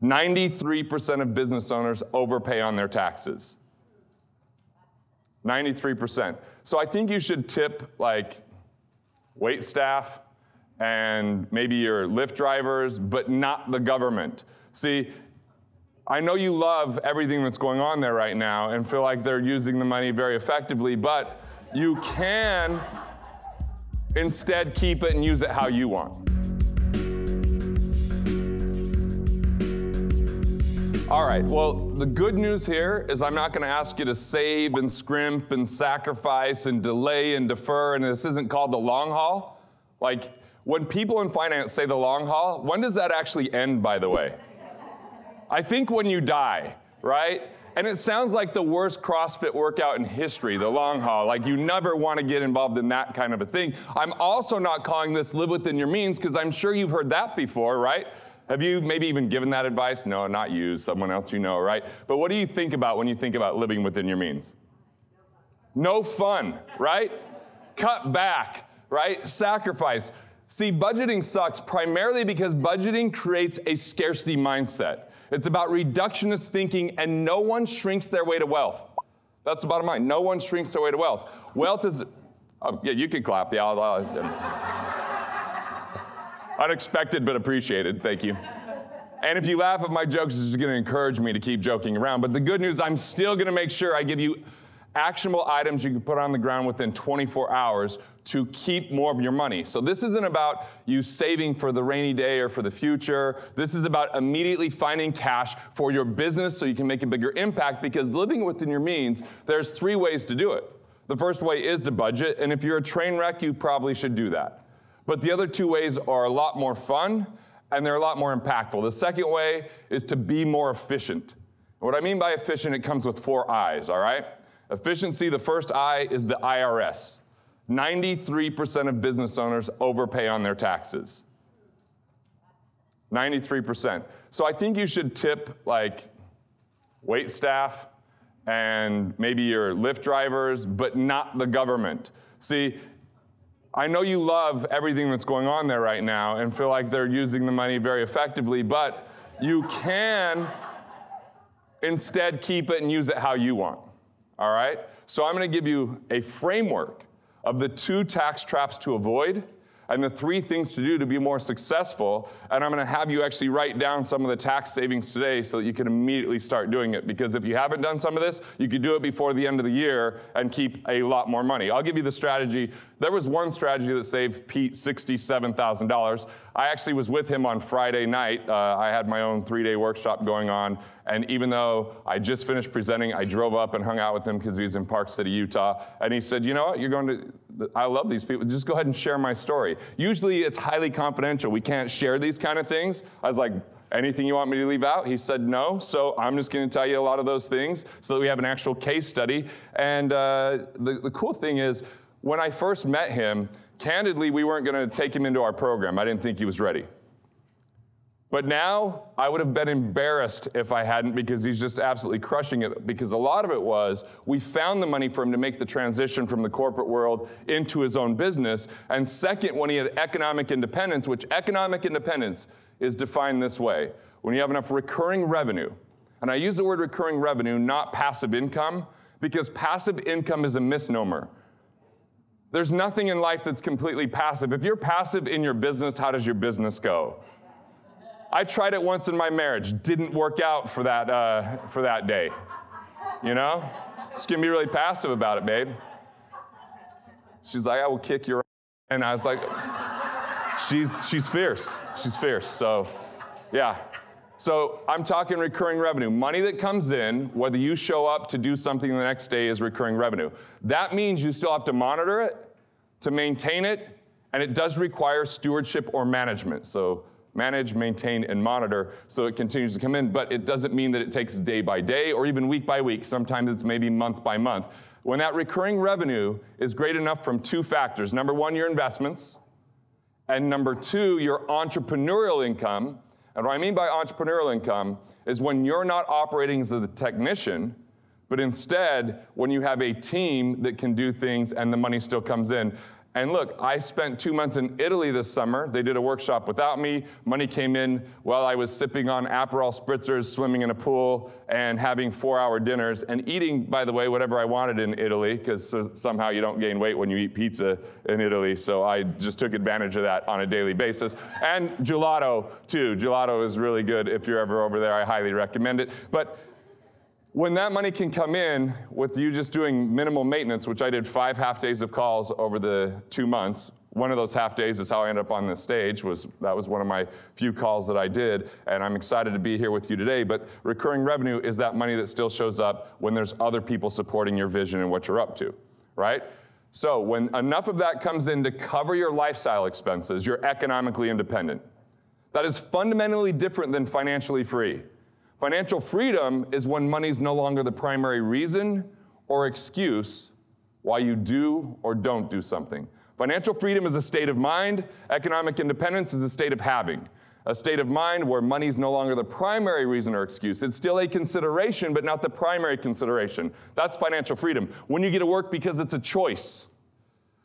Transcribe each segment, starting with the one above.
93% of business owners overpay on their taxes. 93%. So I think you should tip like wait staff and maybe your Lyft drivers, but not the government. See, I know you love everything that's going on there right now and feel like they're using the money very effectively, but you can instead keep it and use it how you want. All right, well, the good news here is I'm not going to ask you to save and scrimp and sacrifice and delay and defer, and this isn't called the long haul. Like, when people in finance say the long haul, when does that actually end, by the way? I think when you die, right? And it sounds like the worst CrossFit workout in history, the long haul. Like, you never want to get involved in that kind of a thing. I'm also not calling this live within your means, because I'm sure you've heard that before, right? Have you maybe even given that advice? No, not you, someone else you know, right? But what do you think about when you think about living within your means? No fun, right? Cut back, right? Sacrifice. See, budgeting sucks primarily because budgeting creates a scarcity mindset. It's about reductionist thinking, and no one shrinks their way to wealth. That's the bottom line. No one shrinks their way to wealth. Wealth is, oh, yeah, you can clap. Yeah, unexpected but appreciated, thank you. And if you laugh at my jokes, it's just gonna encourage me to keep joking around. But the good news, I'm still gonna make sure I give you actionable items you can put on the ground within 24 hours to keep more of your money. So this isn't about you saving for the rainy day or for the future. This is about immediately finding cash for your business so you can make a bigger impact, because living within your means, there's 3 ways to do it. The first way is to budget, and if you're a train wreck, you probably should do that. But the other 2 ways are a lot more fun, and they're a lot more impactful. The second way is to be more efficient. What I mean by efficient, it comes with 4 I's, all right? Efficiency, the first I is the IRS. 93% of business owners overpay on their taxes. 93%. So I think you should tip like wait staff and maybe your Lyft drivers, but not the government. See, I know you love everything that's going on there right now and feel like they're using the money very effectively, but you can instead keep it and use it how you want, all right? So I'm gonna give you a framework of the 2 tax traps to avoid and the 3 things to do to be more successful, and I'm gonna have you actually write down some of the tax savings today so that you can immediately start doing it, because if you haven't done some of this, you could do it before the end of the year and keep a lot more money. I'll give you the strategy. There was one strategy that saved Pete $67,000. I actually was with him on Friday night. I had my own 3-day workshop going on, and even though I just finished presenting, I drove up and hung out with him because he's in Park City, Utah, and he said, you know what, I love these people, just go ahead and share my story. Usually it's highly confidential. We can't share these kind of things. I was like, anything you want me to leave out? He said no, so I'm just gonna tell you a lot of those things so that we have an actual case study. And the cool thing is, when I first met him, candidly, we weren't gonna take him into our program. I didn't think he was ready. But now, I would have been embarrassed if I hadn't, because he's just absolutely crushing it. Because a lot of it was, we found the money for him to make the transition from the corporate world into his own business. And second, when he had economic independence, which economic independence is defined this way: when you have enough recurring revenue. And I use the word recurring revenue, not passive income, because passive income is a misnomer. There's nothing in life that's completely passive. If you're passive in your business, how does your business go? I tried it once in my marriage. Didn't work out for that day. You know? Just gonna be really passive about it, babe. She's like, I will kick your ass. And I was like, she's fierce. She's fierce. So, yeah. So I'm talking recurring revenue. Money that comes in, whether you show up to do something the next day, is recurring revenue. That means you still have to monitor it, to maintain it, and it does require stewardship or management. So manage, maintain, and monitor so it continues to come in, but it doesn't mean that it takes day by day or even week by week. Sometimes it's maybe month by month. When that recurring revenue is great enough from 2 factors. Number 1, your investments, and number 2, your entrepreneurial income. And what I mean by entrepreneurial income is when you're not operating as a technician, but instead when you have a team that can do things and the money still comes in. And look, I spent 2 months in Italy this summer. They did a workshop without me. Money came in while I was sipping on Aperol spritzers, swimming in a pool, and having 4-hour dinners, and eating, by the way, whatever I wanted in Italy, because somehow you don't gain weight when you eat pizza in Italy, so I just took advantage of that on a daily basis. And gelato, too. Gelato is really good if you're ever over there. I highly recommend it. But when that money can come in with you just doing minimal maintenance, which I did 5 half days of calls over the 2 months. One of those half days is how I ended up on this stage. That was one of my few calls that I did, and I'm excited to be here with you today. But recurring revenue is that money that still shows up when there's other people supporting your vision and what you're up to, right? So when enough of that comes in to cover your lifestyle expenses, you're economically independent. That is fundamentally different than financially free. Financial freedom is when money's no longer the primary reason or excuse why you do or don't do something. Financial freedom is a state of mind. Economic independence is a state of having. A state of mind where money's no longer the primary reason or excuse. It's still a consideration, but not the primary consideration. That's financial freedom. When you get to work because it's a choice.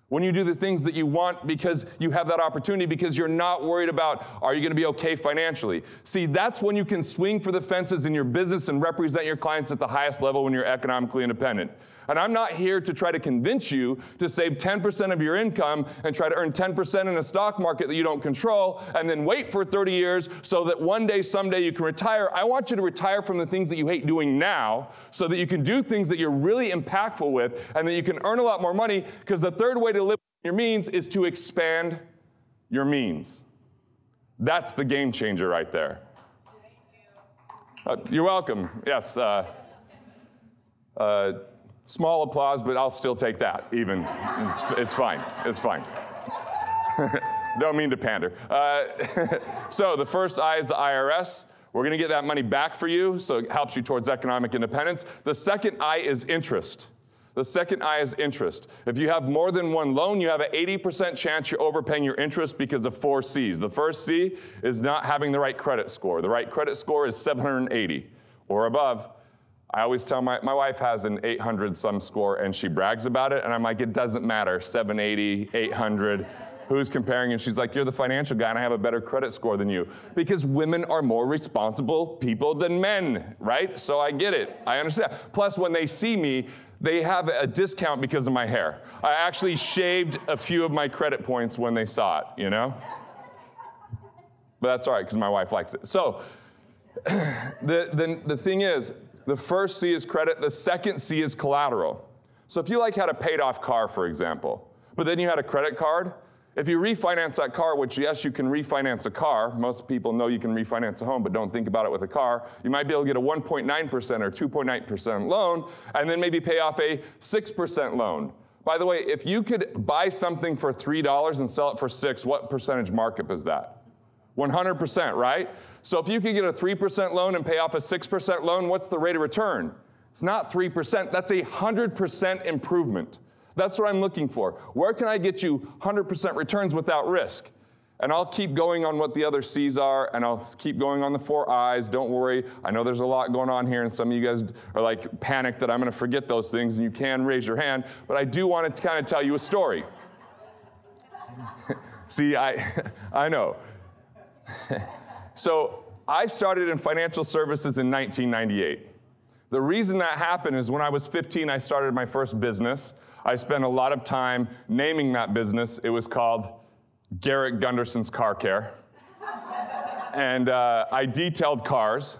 When you do the things that you want because you have that opportunity, because you're not worried about, are you going to be okay financially? See, that's when you can swing for the fences in your business and represent your clients at the highest level when you're economically independent. And I'm not here to try to convince you to save 10% of your income and try to earn 10% in a stock market that you don't control and then wait for 30 years so that one day, someday you can retire. I want you to retire from the things that you hate doing now so that you can do things that you're really impactful with and that you can earn a lot more money, because the third way to live your means is to expand your means. That's the game changer right there. You're welcome. Yes. Small applause, but I'll still take that, even. It's fine. It's fine. Don't mean to pander. So the first I is the IRS. We're going to get that money back for you, so it helps you towards economic independence. The second I is interest. The second I is interest. If you have more than one loan, you have an 80% chance you're overpaying your interest because of 4 C's. The first C is not having the right credit score. The right credit score is 780 or above. I always tell my wife has an 800-some score, and she brags about it, and I'm like, it doesn't matter, 780, 800, who's comparing? And she's like, you're the financial guy, and I have a better credit score than you. Because women are more responsible people than men, right? So I get it, I understand. Plus, when they see me, they have a discount because of my hair. I actually shaved a few of my credit points when they saw it, you know? But that's all right, because my wife likes it. So the thing is, the first C is credit. The second C is collateral. So if you had a paid off car, for example, but then you had a credit card, if you refinance that car, which yes, you can refinance a car. Most people know you can refinance a home, but don't think about it with a car. You might be able to get a 1.9% or 2.9% loan, and then maybe pay off a 6% loan. By the way, if you could buy something for $3 and sell it for $6, what percentage markup is that? 100%, right? So if you could get a 3% loan and pay off a 6% loan, what's the rate of return? It's not 3%, that's 100% improvement. That's what I'm looking for. Where can I get you 100% returns without risk? And I'll keep going on what the other C's are, and I'll keep going on the 4 I's. Don't worry. I know there's a lot going on here, and some of you guys are panicked that I'm going to forget those things, and you can raise your hand. But I do want to kind of tell you a story. See, I know. So I started in financial services in 1998. The reason that happened is when I was 15, I started my first business. I spent a lot of time naming that business. It was called Garrett Gunderson's Car Care. And I detailed cars.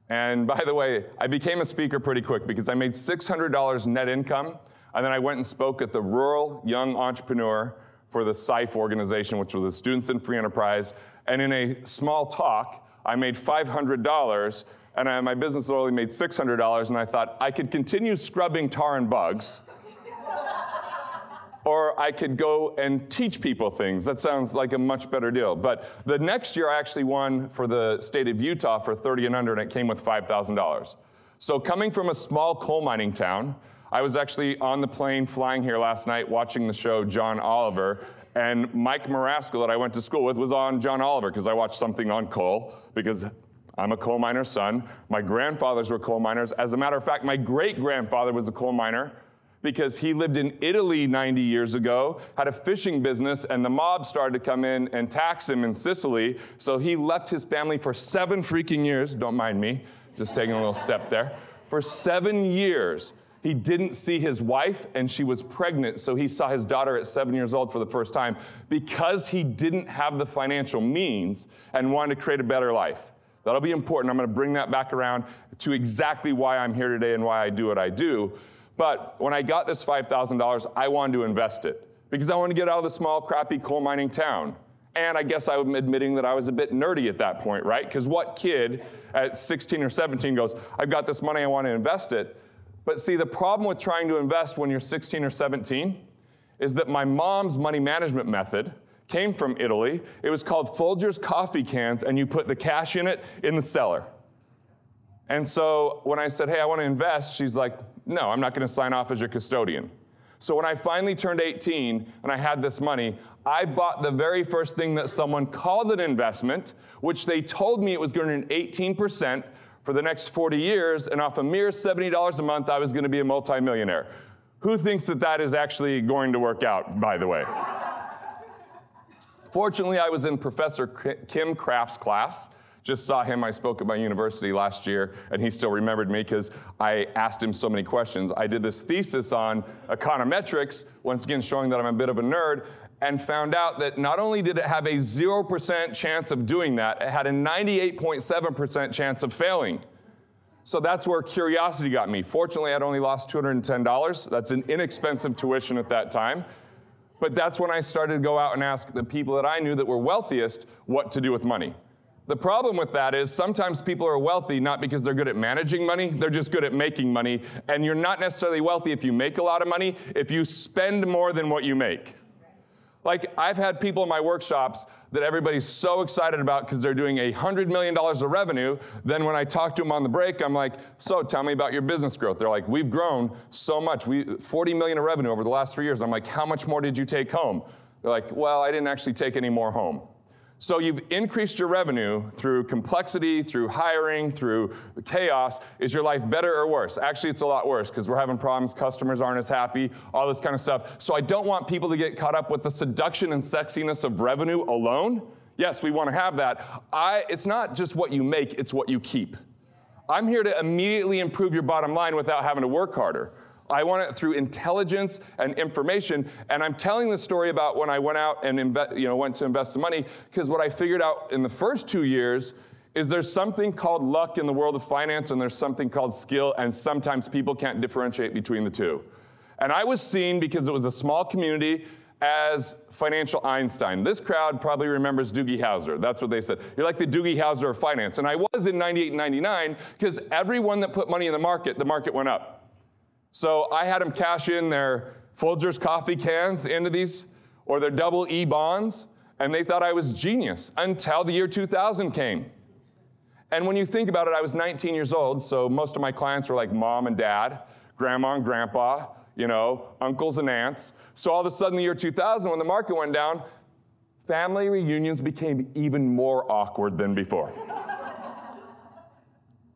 And by the way, I became a speaker pretty quick because I made $600 net income. And then I went and spoke at the Rural Young Entrepreneur for the SIFE organization, which was the Students in Free Enterprise. And in a small talk, I made $500, and my business only made $600, and I thought I could continue scrubbing tar and bugs, or I could go and teach people things. That sounds like a much better deal. But the next year, I actually won for the state of Utah for 30 and under, and it came with $5,000. So coming from a small coal mining town, I was actually on the plane flying here last night watching the show John Oliver, and Mike Marasco that I went to school with was on John Oliver because I watched something on coal because I'm a coal miner's son. My grandfathers were coal miners. As a matter of fact, my great-grandfather was a coal miner. because he lived in Italy 90 years ago, had a fishing business, and the mob started to come in and tax him in Sicily. So he left his family for 7 freaking years. Don't mind me, just taking a little step there. For 7 years, he didn't see his wife, and she was pregnant, so he saw his daughter at 7 years old for the first time because he didn't have the financial means and wanted to create a better life. That'll be important. I'm going to bring that back around to exactly why I'm here today and why I do what I do. But when I got this $5,000, I wanted to invest it because I wanted to get out of the small, crappy coal mining town. And I guess I'm admitting that I was a bit nerdy at that point, right? Because what kid at 16 or 17 goes, I've got this money, I want to invest it. But see, the problem with trying to invest when you're 16 or 17 is that my mom's money management method came from Italy. It was called Folgers coffee cans, and you put the cash in it in the cellar. And so when I said, hey, I want to invest, she's like, no, I'm not going to sign off as your custodian. So when I finally turned 18 and I had this money, I bought the very first thing that someone called an investment, which they told me it was going to earn 18% for the next 40 years, and off a mere $70 a month, I was going to be a multimillionaire. Who thinks that that is actually going to work out, by the way? Fortunately, I was in Professor Kim Kraft's class. Just saw him. I spoke at my university last year, and he still remembered me because I asked him so many questions. I did this thesis on econometrics, once again showing that I'm a bit of a nerd, and found out that not only did it have a 0% chance of doing that, it had a 98.7% chance of failing. So that's where curiosity got me. Fortunately, I'd only lost $210. That's an inexpensive tuition at that time. But that's when I started to go out and ask the people that I knew that were wealthiest what to do with money. The problem with that is sometimes people are wealthy not because they're good at managing money, they're just good at making money. And you're not necessarily wealthy if you make a lot of money, if you spend more than what you make. Like, I've had people in my workshops that everybody's so excited about because they're doing $100 million of revenue. Then when I talk to them on the break, I'm like, so tell me about your business growth. They're like, we've grown so much. 40 million of revenue over the last 3 years. I'm like, how much more did you take home? They're like, well, I didn't actually take any more home. So you've increased your revenue through complexity, through hiring, through chaos. Is your life better or worse? Actually, it's a lot worse because we're having problems, customers aren't as happy, all this kind of stuff. So I don't want people to get caught up with the seduction and sexiness of revenue alone. Yes, we want to have that. It's not just what you make, it's what you keep. I'm here to immediately improve your bottom line without having to work harder. I want it through intelligence and information, and I'm telling the story about when I went out and went to invest the money, because what I figured out in the first 2 years is there's something called luck in the world of finance, and there's something called skill, and sometimes people can't differentiate between the two. And I was seen, because it was a small community, as financial Einstein. This crowd probably remembers Doogie Howser. That's what they said. You're like the Doogie Howser of finance. And I was in 98 and 99, because everyone that put money in the market went up. So I had them cash in their Folgers coffee cans into these, or their double E bonds, and they thought I was genius until the year 2000 came. And when you think about it, I was 19 years old, so most of my clients were like mom and dad, grandma and grandpa, uncles and aunts. So all of a sudden, the year 2000, when the market went down, family reunions became even more awkward than before.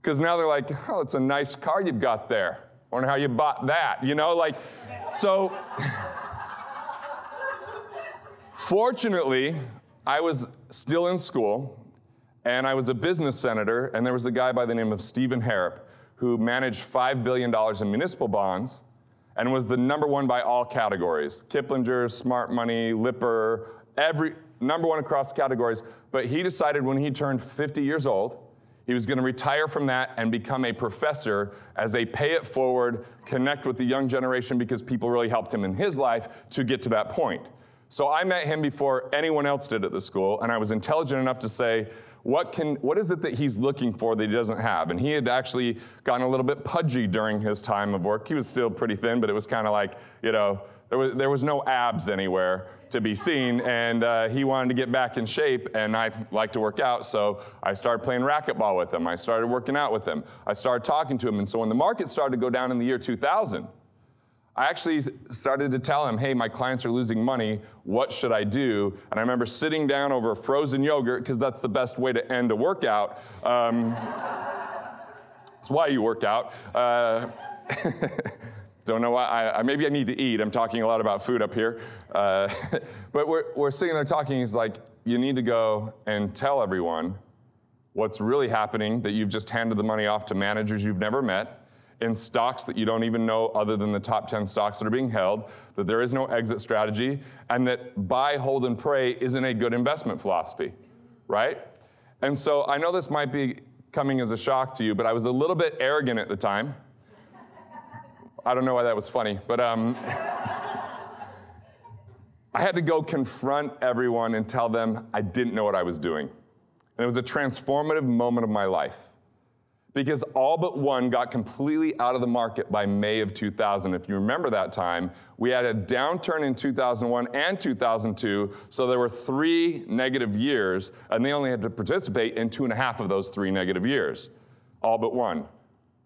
Because now they're like, oh, it's a nice car you've got there. I wonder how you bought that, So fortunately, I was still in school, and I was a business senator, and there was a guy by the name of Stephen Harrop who managed $5 billion in municipal bonds and was the #1 by all categories. Kiplinger, Smart Money, Lipper, every #1 across categories. But he decided when he turned 50 years old, he was going to retire from that and become a professor as a pay it forward, connect with the young generation, because people really helped him in his life to get to that point. So I met him before anyone else did at the school, and I was intelligent enough to say, what is it that he's looking for that he doesn't have? And he had actually gotten a little bit pudgy during his time of work. He was still pretty thin, but it was kind of like, there was no abs anywhere to be seen, and he wanted to get back in shape, and I like to work out, so I started playing racquetball with him. I started working out with him. I started talking to him, and so when the market started to go down in the year 2000, I actually started to tell him, hey, my clients are losing money, what should I do? And I remember sitting down over frozen yogurt, because that's the best way to end a workout. It's why you work out. Don't know why. Maybe I need to eat. I'm talking a lot about food up here. But we're sitting there talking. He's like, you need to go and tell everyone what's really happening, that you've just handed the money off to managers you've never met, in stocks that you don't even know other than the top 10 stocks that are being held, that there is no exit strategy, and that buy, hold, and pray isn't a good investment philosophy, right? And so I know this might be coming as a shock to you, but I was a little bit arrogant at the time. I don't know why that was funny, but I had to go confront everyone and tell them I didn't know what I was doing. And it was a transformative moment of my life, because all but one got completely out of the market by May of 2000. If you remember that time, we had a downturn in 2001 and 2002, so there were 3 negative years, and they only had to participate in 2.5 of those 3 negative years, all but one,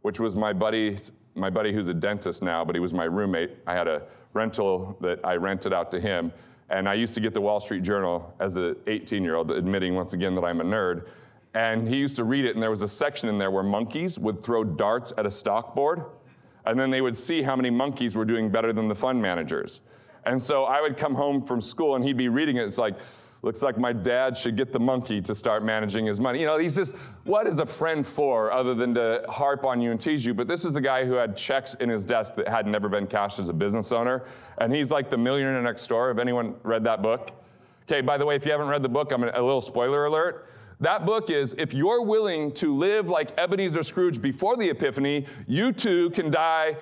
which was my buddy who's a dentist now, but he was my roommate. I had a rental that I rented out to him, and I used to get the Wall Street Journal as an 18-year-old, admitting once again that I'm a nerd. And he used to read it, and there was a section in there where monkeys would throw darts at a stock board, and then they would see how many monkeys were doing better than the fund managers. And so I would come home from school, and he'd be reading it. It's like, looks like my dad should get the monkey to start managing his money. You know, he's just, what is a friend for other than to harp on you and tease you? But this is a guy who had checks in his desk that had never been cashed as a business owner, and he's like the millionaire next door. Have anyone read that book? Okay, by the way, if you haven't read the book, a little spoiler alert. That book is, if you're willing to live like Ebenezer Scrooge before the Epiphany, you too can die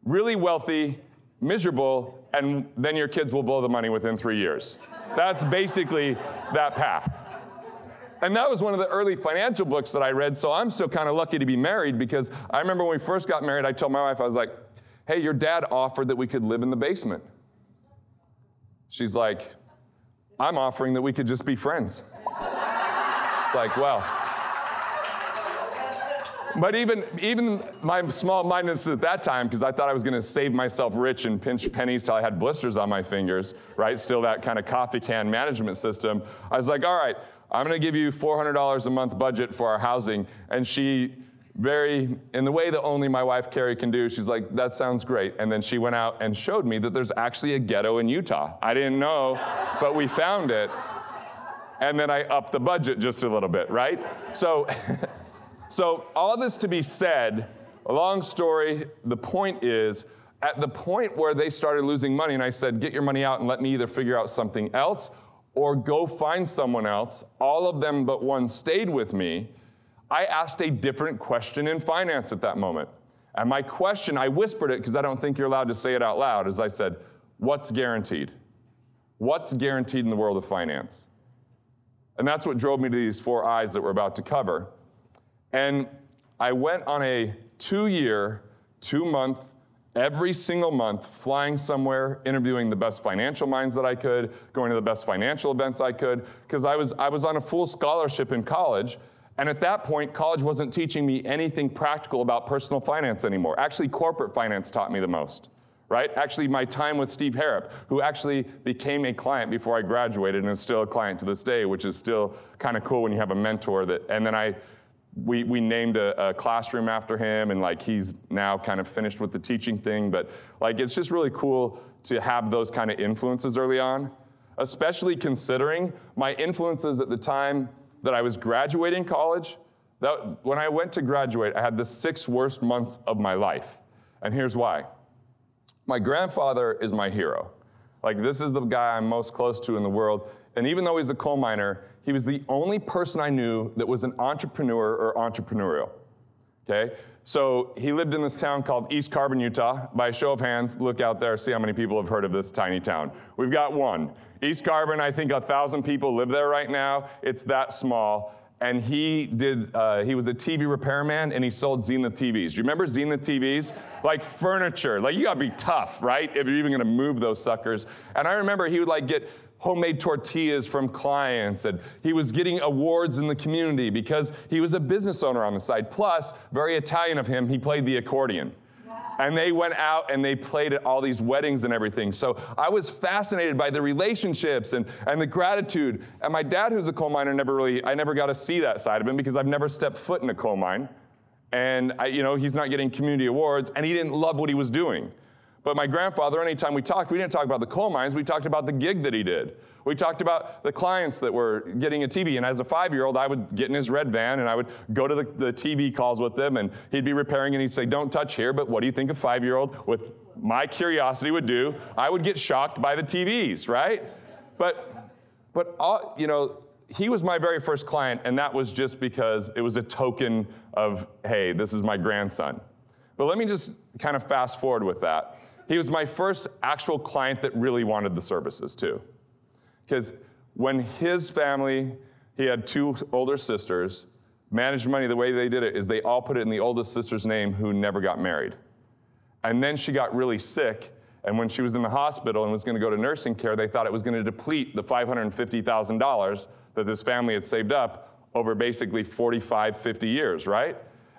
really wealthy, miserable, and then your kids will blow the money within 3 years. That's basically that path. And that was one of the early financial books that I read, so I'm still kind of lucky to be married, because I remember when we first got married, I told my wife, I was like, hey, your dad offered that we could live in the basement. She's like, I'm offering that we could just be friends. It's like, well. But even my small-mindedness at that time, because I thought I was going to save myself rich and pinch pennies till I had blisters on my fingers, right? Still that kind of coffee can management system. I was like, all right, I'm going to give you $400 a month budget for our housing. And she in the way that only my wife, Carrie, can do, she's like, that sounds great. And then she went out and showed me that there's actually a ghetto in Utah. I didn't know, but we found it. And then I upped the budget just a little bit, right? So all this to be said, a long story, the point is, at the point where they started losing money, and I said, get your money out and let me either figure out something else or go find someone else, all of them but one stayed with me. I asked a different question in finance at that moment. And my question, I whispered it because I don't think you're allowed to say it out loud, is I said, what's guaranteed? What's guaranteed in the world of finance? And that's what drove me to these 4 I's that we're about to cover. And I went on a 2-year, 2-month, every single month, flying somewhere, interviewing the best financial minds that I could, going to the best financial events I could, because I was on a full scholarship in college. And at that point, college wasn't teaching me anything practical about personal finance anymore. Actually, corporate finance taught me the most. Right? Actually, my time with Steve Harrop, who actually became a client before I graduated and is still a client to this day, which is still kind of cool when you have a mentor that, and then we named a classroom after him, and like he's now kind of finished with the teaching thing, but like it's just really cool to have those kind of influences early on, especially considering my influences at the time that I was graduating college. When I went to graduate, I had the 6 worst months of my life, and here's why. My grandfather is my hero. Like, this is the guy I'm most close to in the world. And even though he's a coal miner, he was the only person I knew that was an entrepreneur or entrepreneurial, okay? So he lived in this town called East Carbon, Utah. By a show of hands, look out there, see how many people have heard of this tiny town. We've got one. East Carbon, I think 1,000 people live there right now. It's that small. And he was a TV repairman, and he sold Zenith TVs. Do you remember Zenith TVs? Like furniture. Like, you gotta be tough, right? If you're even gonna move those suckers. And I remember he would like get homemade tortillas from clients, and he was getting awards in the community because he was a business owner on the side. Plus, very Italian of him, he played the accordion. And they went out and they played at all these weddings and everything. So I was fascinated by the relationships and the gratitude. And my dad, who's a coal miner, I never got to see that side of him because I've never stepped foot in a coal mine. And he's not getting community awards, and he didn't love what he was doing. But my grandfather, anytime we talked, we didn't talk about the coal mines, we talked about the gig that he did. We talked about the clients that were getting a TV, and as a 5-year-old, I would get in his red van, and I would go to the TV calls with him, and he'd be repairing, and he'd say, don't touch here, but what do you think a 5-year-old with my curiosity would do? I would get shocked by the TVs, right? But you know, he was my very first client, and that was just because it was a token of, hey, this is my grandson. But let me just kind of fast forward with that. He was my first actual client that really wanted the services too. Because when his family, he had 2 older sisters, managed money, the way they did it is they all put it in the oldest sister's name who never got married. And then she got really sick, and when she was in the hospital and was going to go to nursing care, they thought it was going to deplete the $550,000 that this family had saved up over basically 45, 50 years, right?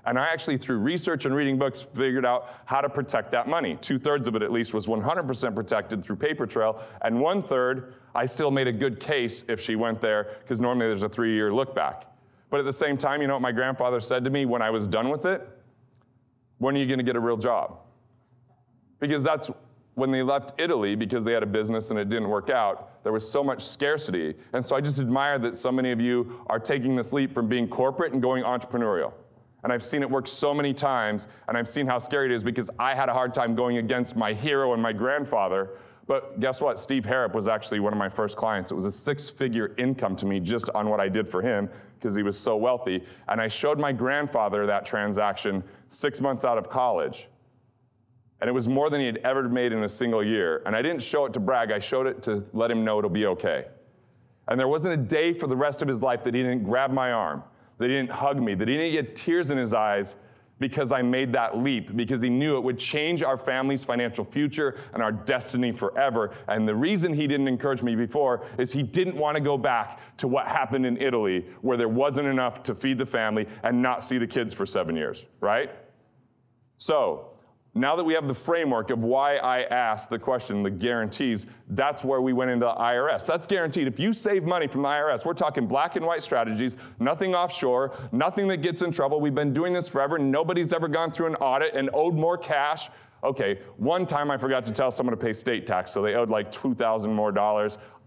And I actually, through research and reading books, figured out how to protect that money. 2/3 of it, at least, was 100% protected through paper trail, and 1/3, I still made a good case if she went there, because normally there's a 3-year look back. But at the same time, you know what my grandfather said to me when I was done with it? When are you going to get a real job? Because that's when they left Italy, because they had a business and it didn't work out, there was so much scarcity. And so I just admire that so many of you are taking this leap from being corporate and going entrepreneurial. And I've seen it work so many times, and I've seen how scary it is, because I had a hard time going against my hero and my grandfather. But guess what? Steve Harrop was actually one of my first clients. It was a 6-figure income to me just on what I did for him, because he was so wealthy. And I showed my grandfather that transaction 6 months out of college. And it was more than he had ever made in a single year. And I didn't show it to brag, I showed it to let him know it'll be okay. And there wasn't a day for the rest of his life that he didn't grab my arm, that he didn't hug me, that he didn't get tears in his eyes, because I made that leap, because he knew it would change our family's financial future and our destiny forever. And the reason he didn't encourage me before is he didn't want to go back to what happened in Italy, where there wasn't enough to feed the family and not see the kids for 7 years, right? So, now that we have the framework of why I asked the question, the guarantees, that's where we went into the IRS. That's guaranteed. If you save money from the IRS, we're talking black and white strategies, nothing offshore, nothing that gets in trouble. We've been doing this forever. Nobody's ever gone through an audit and owed more cash. Okay, one time I forgot to tell someone to pay state tax, so they owed like $2,000 more.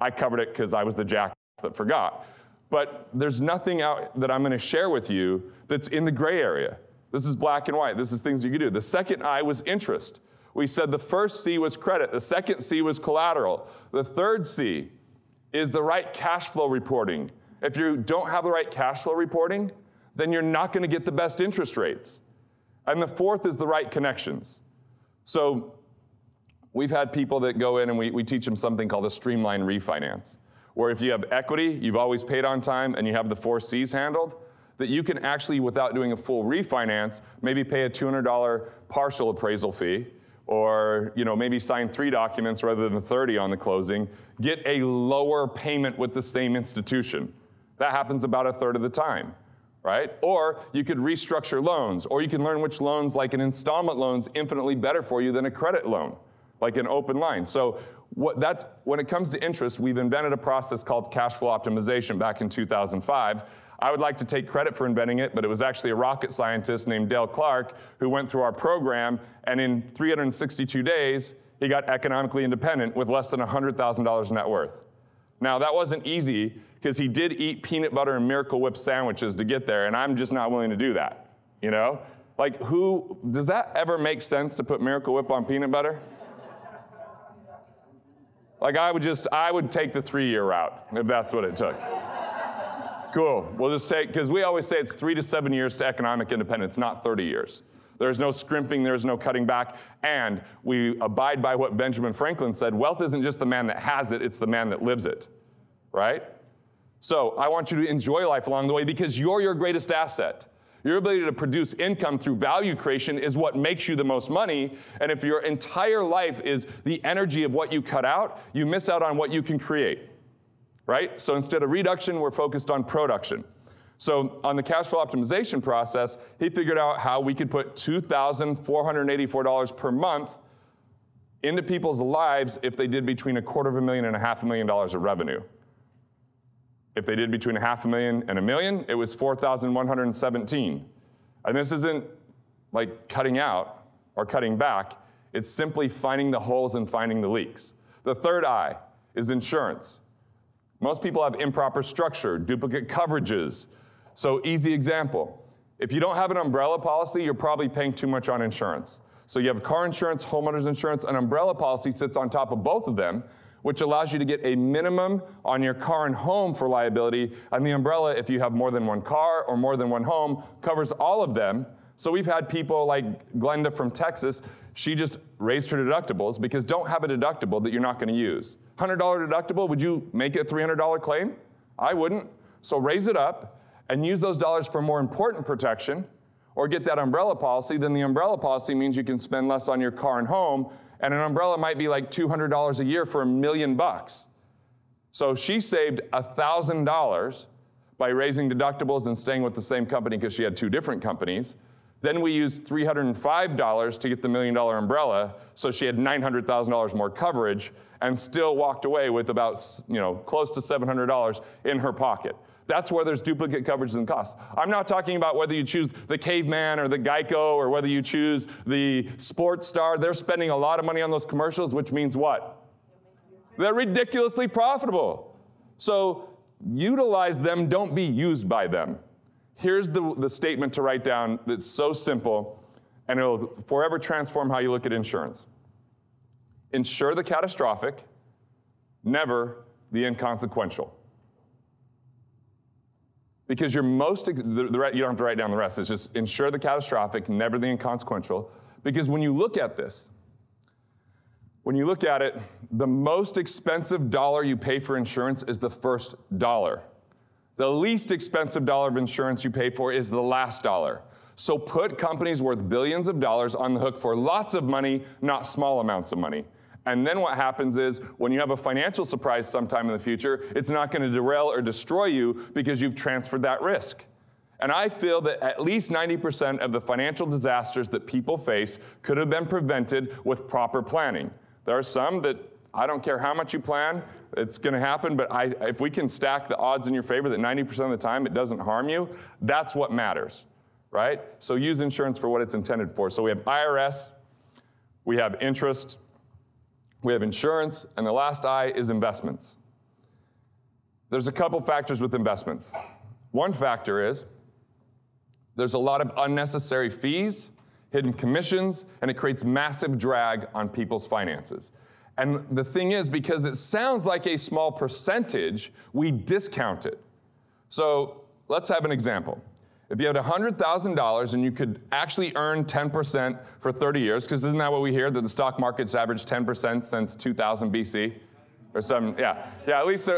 I covered it because I was the jackass that forgot. But there's nothing out that I'm going to share with you that's in the gray area. This is black and white. This is things you can do. The second I was interest. We said the first C was credit. The second C was collateral. The third C is the right cash flow reporting. If you don't have the right cash flow reporting, then you're not going to get the best interest rates. And the fourth is the right connections. So we've had people that go in and we teach them something called a streamline refinance, where if you have equity, you've always paid on time, and you have the 4 C's handled, that you can actually, without doing a full refinance, maybe pay a $200 partial appraisal fee, or maybe sign 3 documents rather than 30 on the closing, get a lower payment with the same institution. That happens about 1/3 of the time, right? Or you could restructure loans, or you can learn which loans, like an installment loan, is infinitely better for you than a credit loan, like an open line. So when it comes to interest, we've invented a process called cash flow optimization back in 2005. I would like to take credit for inventing it, but it was actually a rocket scientist named Dale Clark who went through our program, and in 362 days, he got economically independent with less than $100,000 net worth. Now, that wasn't easy, because he did eat peanut butter and Miracle Whip sandwiches to get there, and I'm just not willing to do that, Like, does that ever make sense to put Miracle Whip on peanut butter? Like, I would take the 3-year route, if that's what it took. Cool. We'll just take, because we always say it's 3 to 7 years to economic independence, not 30 years. There's no scrimping, there's no cutting back, and we abide by what Benjamin Franklin said: wealth isn't just the man that has it, it's the man that lives it, right? So I want you to enjoy life along the way, because you're your greatest asset. Your ability to produce income through value creation is what makes you the most money, and if your entire life is the energy of what you cut out, you miss out on what you can create. Right? So instead of reduction, we're focused on production. So on the cash flow optimization process, he figured out how we could put $2,484 per month into people's lives if they did between $250,000 and $500,000 of revenue. If they did between $500,000 and $1 million, it was $4,117. And this isn't like cutting out or cutting back. It's simply finding the holes and finding the leaks. The third I is insurance. Most people have improper structure, duplicate coverages. So easy example. If you don't have an umbrella policy, you're probably paying too much on insurance. So you have car insurance, homeowner's insurance, an umbrella policy sits on top of both of them, which allows you to get a minimum on your car and home for liability, and the umbrella, if you have more than one car or more than one home, covers all of them. So we've had people like Glenda from Texas, she just raised her deductibles because don't have a deductible that you're not going to use. $100 deductible, would you make it a $300 claim? I wouldn't. So raise it up and use those dollars for more important protection, or get that umbrella policy. Then the umbrella policy means you can spend less on your car and home, and an umbrella might be like $200 a year for $1 million. So she saved $1,000 by raising deductibles and staying with the same company because she had two different companies. Then we used $305 to get the $1 million umbrella, so she had $900,000 more coverage and still walked away with about, close to $700 in her pocket. That's where there's duplicate coverages and costs. I'm not talking about whether you choose the Caveman or the Geico or whether you choose the Sports Star. They're spending a lot of money on those commercials, which means what? They're ridiculously profitable. So utilize them, don't be used by them. Here's the statement to write down that's so simple, and it'll forever transform how you look at insurance. Insure the catastrophic, never the inconsequential. Because you don't have to write down the rest. It's just insure the catastrophic, never the inconsequential. Because when you look at this, when you look at it, the most expensive dollar you pay for insurance is the first dollar. The least expensive dollar of insurance you pay for is the last dollar. So put companies worth billions of dollars on the hook for lots of money, not small amounts of money. And then what happens is, when you have a financial surprise sometime in the future, it's not going to derail or destroy you because you've transferred that risk. And I feel that at least 90% of the financial disasters that people face could have been prevented with proper planning. There are some that I don't care how much you plan, it's going to happen, but if we can stack the odds in your favor that 90% of the time it doesn't harm you, that's what matters, right? So use insurance for what it's intended for. So we have IRS, we have interest, we have insurance, and the last I is investments. There's a couple factors with investments. One factor is there's a lot of unnecessary fees, hidden commissions, and it creates massive drag on people's finances. And the thing is, because it sounds like a small percentage, we discount it. So let's have an example. If you had $100,000 and you could actually earn 10% for 30 years, because isn't that what we hear, that the stock market's averaged 10% since 2000 BC? Or some, yeah, at least,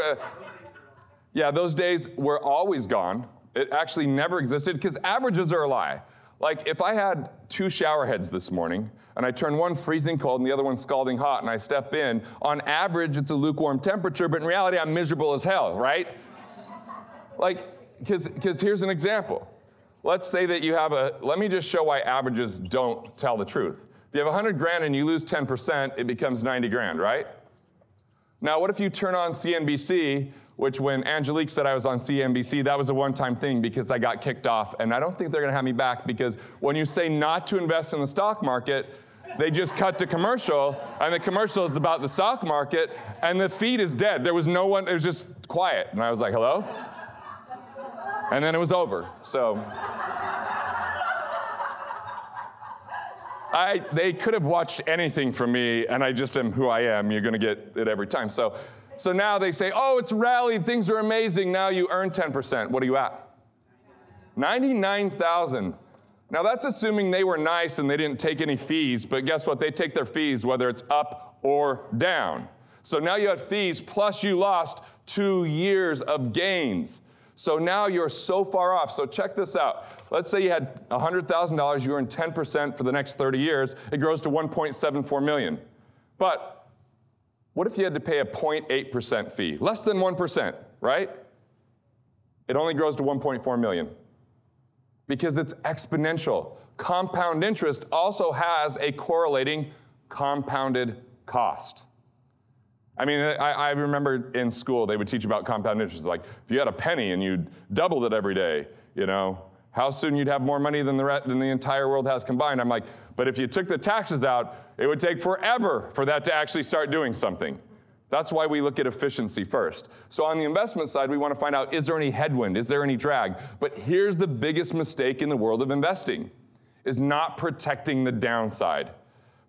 those days were always gone. It actually never existed, because averages are a lie. Like, if I had two shower heads this morning, and I turn one freezing cold and the other one scalding hot, and I step in, on average, it's a lukewarm temperature, but in reality, I'm miserable as hell, right? Like, because here's an example. Let's say that you have let me just show why averages don't tell the truth. If you have 100 grand and you lose 10%, it becomes 90 grand, right? Now, what if you turn on CNBC, which when Angelique said I was on CNBC, that was a one-time thing because I got kicked off, and I don't think they're gonna have me back, because when you say not to invest in the stock market, they just cut to commercial, and the commercial is about the stock market, and the feed is dead. There was no one, it was just quiet, and I was like, hello? And then it was over, so. They could have watched anything from me, and I just am who I am. You're gonna get it every time. So now they say, oh, it's rallied, things are amazing, now you earn 10%. What are you at? 99,000. Now that's assuming they were nice and they didn't take any fees, but guess what? They take their fees whether it's up or down. So now you had fees, plus you lost 2 years of gains. So now you're so far off. So check this out. Let's say you had $100,000, you earn 10% for the next 30 years. It grows to $1.74 million. But what if you had to pay a 0.8% fee? Less than 1%, right? It only grows to 1.4 million. Because it's exponential. Compound interest also has a correlating compounded cost. I mean, I remember in school they would teach about compound interest. Like, if you had a penny and you doubled it every day, how soon you'd have more money than the entire world has combined. I'm like, but if you took the taxes out, it would take forever for that to actually start doing something. That's why we look at efficiency first. So on the investment side, we want to find out, is there any headwind? Is there any drag? But here's the biggest mistake in the world of investing, is not protecting the downside.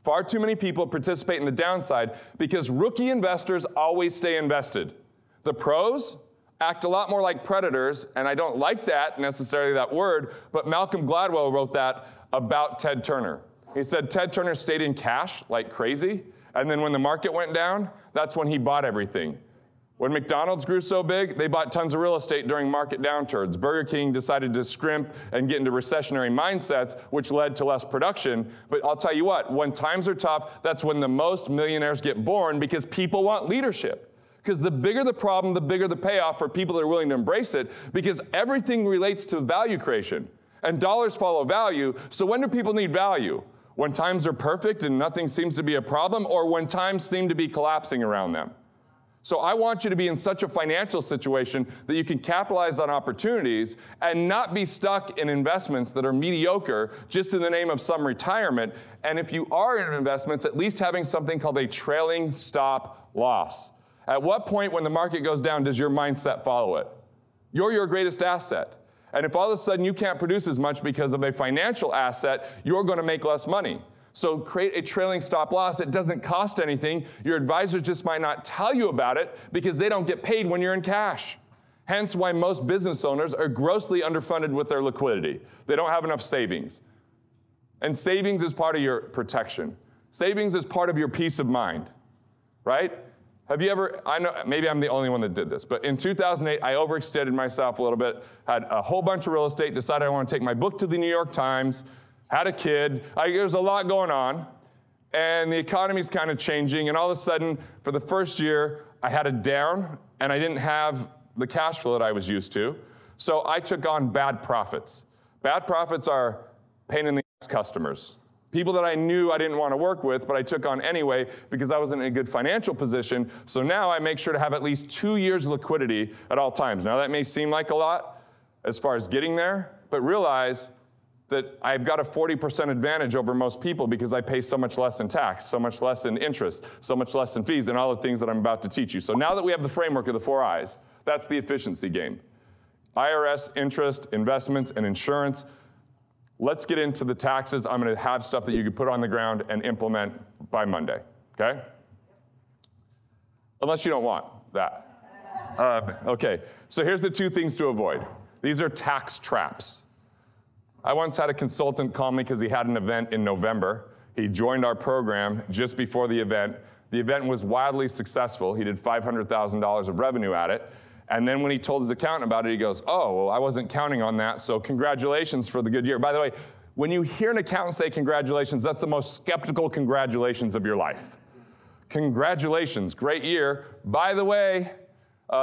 Far too many people participate in the downside because rookie investors always stay invested. The pros act a lot more like predators, and I don't like that necessarily, that word, but Malcolm Gladwell wrote that about Ted Turner. He said Ted Turner stayed in cash like crazy, and then when the market went down, that's when he bought everything. When McDonald's grew so big, they bought tons of real estate during market downturns. Burger King decided to scrimp and get into recessionary mindsets, which led to less production. But I'll tell you what, when times are tough, that's when the most millionaires get born, because people want leadership. Because the bigger the problem, the bigger the payoff for people that are willing to embrace it, because everything relates to value creation. And dollars follow value, so when do people need value? When times are perfect and nothing seems to be a problem, or when times seem to be collapsing around them? So I want you to be in such a financial situation that you can capitalize on opportunities and not be stuck in investments that are mediocre just in the name of some retirement. And if you are in investments, at least having something called a trailing stop loss. At what point when the market goes down does your mindset follow it? You're your greatest asset. And if all of a sudden you can't produce as much because of a financial asset, you're going to make less money. So create a trailing stop loss. It doesn't cost anything. Your advisors just might not tell you about it because they don't get paid when you're in cash. Hence why most business owners are grossly underfunded with their liquidity. They don't have enough savings. And savings is part of your protection. Savings is part of your peace of mind, right? Have you ever, I know, maybe I'm the only one that did this, but in 2008, I overextended myself a little bit, had a whole bunch of real estate, decided I want to take my book to the New York Times, had a kid, there's a lot going on, and the economy's kind of changing, and all of a sudden, for the first year, I had a down, and I didn't have the cash flow that I was used to, so I took on bad profits. Bad profits are pain in the ass customers. People that I knew I didn't want to work with, but I took on anyway because I wasn't in a good financial position, so now I make sure to have at least 2 years liquidity at all times. Now that may seem like a lot as far as getting there, but realize that I've got a 40% advantage over most people because I pay so much less in tax, so much less in interest, so much less in fees, and all the things that I'm about to teach you. So now that we have the framework of the 4 I's, that's the efficiency game. IRS, interest, investments, and insurance. Let's get into the taxes. I'm going to have stuff that you can put on the ground and implement by Monday, okay? Unless you don't want that. Okay, so here's the 2 things to avoid. These are tax traps. I once had a consultant call me because he had an event in November. He joined our program just before the event. The event was wildly successful. He did $500,000 of revenue at it. And then when he told his accountant about it, he goes, oh, well, I wasn't counting on that, so congratulations for the good year. By the way, when you hear an accountant say congratulations, that's the most skeptical congratulations of your life. Congratulations, great year. By the way,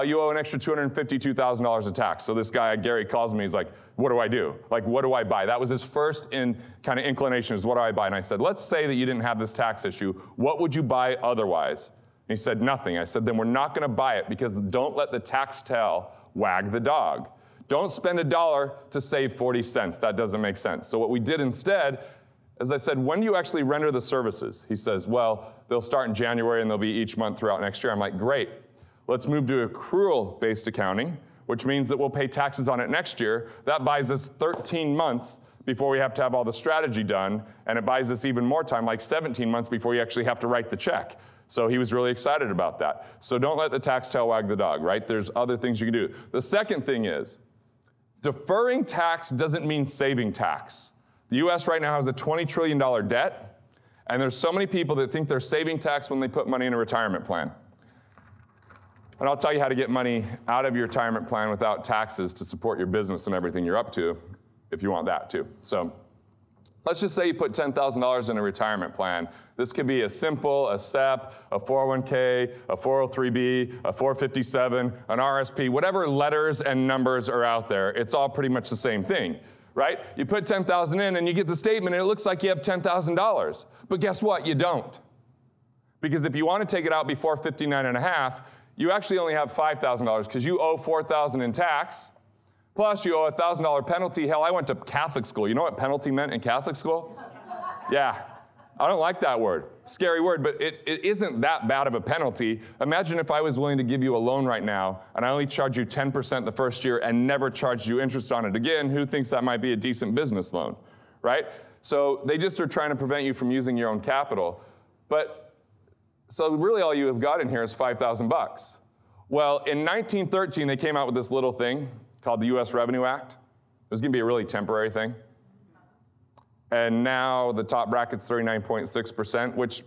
you owe an extra $252,000 of tax. So this guy, Gary, calls me, he's like, what do I do? Like, what do I buy? That was his first kind of inclination, is what do I buy? And I said, let's say that you didn't have this tax issue. What would you buy otherwise? And he said, nothing. I said, then we're not going to buy it because don't let the tax tail wag the dog. Don't spend $1 to save 40 cents. That doesn't make sense. So what we did instead, as I said, when do you actually render the services? He says, well, they'll start in January and they'll be each month throughout next year. I'm like, great. Let's move to accrual-based accounting, which means that we'll pay taxes on it next year. That buys us 13 months before we have to have all the strategy done, and it buys us even more time, like 17 months before you actually have to write the check. So he was really excited about that. So don't let the tax tail wag the dog, right? There's other things you can do. The second thing is, deferring tax doesn't mean saving tax. The US right now has a $20 trillion debt, and there's so many people that think they're saving tax when they put money in a retirement plan. And I'll tell you how to get money out of your retirement plan without taxes to support your business and everything you're up to, if you want that too. So let's just say you put $10,000 in a retirement plan. This could be a simple, a SEP, a 401k, a 403b, a 457, an RSP, whatever letters and numbers are out there. It's all pretty much the same thing, right? You put $10,000 in and you get the statement and it looks like you have $10,000. But guess what? You don't. Because if you want to take it out before 59 and a half, you actually only have $5,000 because you owe $4,000 in tax, Plus, you owe a $1,000 penalty. Hell, I went to Catholic school. You know what penalty meant in Catholic school? Yeah. I don't like that word. Scary word, but it isn't that bad of a penalty. Imagine if I was willing to give you a loan right now, and I only charge you 10% the first year and never charged you interest on it again. Who thinks that might be a decent business loan, right? So they just are trying to prevent you from using your own capital. But so really all you have got in here is $5,000. Well, in 1913, they came out with this little thing called the U.S. Revenue Act. It was going to be a really temporary thing. And now the top bracket's 39.6%, which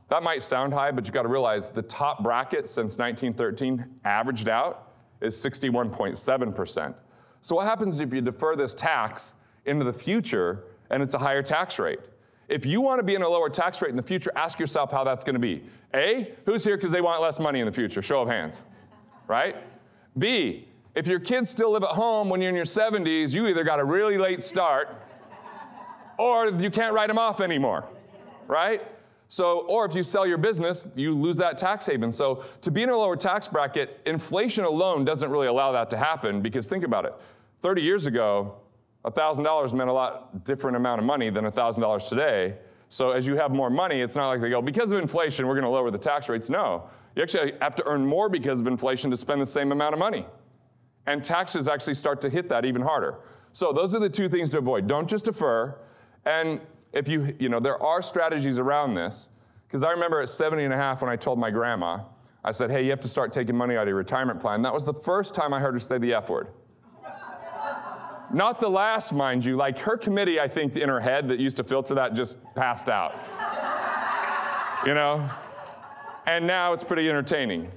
that might sound high, but you got to realize the top bracket since 1913 averaged out is 61.7%. So what happens if you defer this tax into the future and it's a higher tax rate? If you want to be in a lower tax rate in the future, ask yourself how that's going to be. A, who's here because they want less money in the future? Show of hands, right? B, if your kids still live at home when you're in your 70s, you either got a really late start or you can't write them off anymore, right? So, or if you sell your business, you lose that tax haven. So to be in a lower tax bracket, inflation alone doesn't really allow that to happen, because think about it. 30 years ago, $1,000 meant a lot different amount of money than $1,000 today. So as you have more money, it's not like they go, because of inflation, we're going to lower the tax rates. No, you actually have to earn more because of inflation to spend the same amount of money. And taxes actually start to hit that even harder. So those are the two things to avoid. Don't just defer. And if you know, there are strategies around this, because I remember at 70 and a half when I told my grandma, I said, hey, you have to start taking money out of your retirement plan. That was the first time I heard her say the F word. Not the last, mind you. Like her committee, I think, in her head that used to filter that just passed out. You know? And now it's pretty entertaining.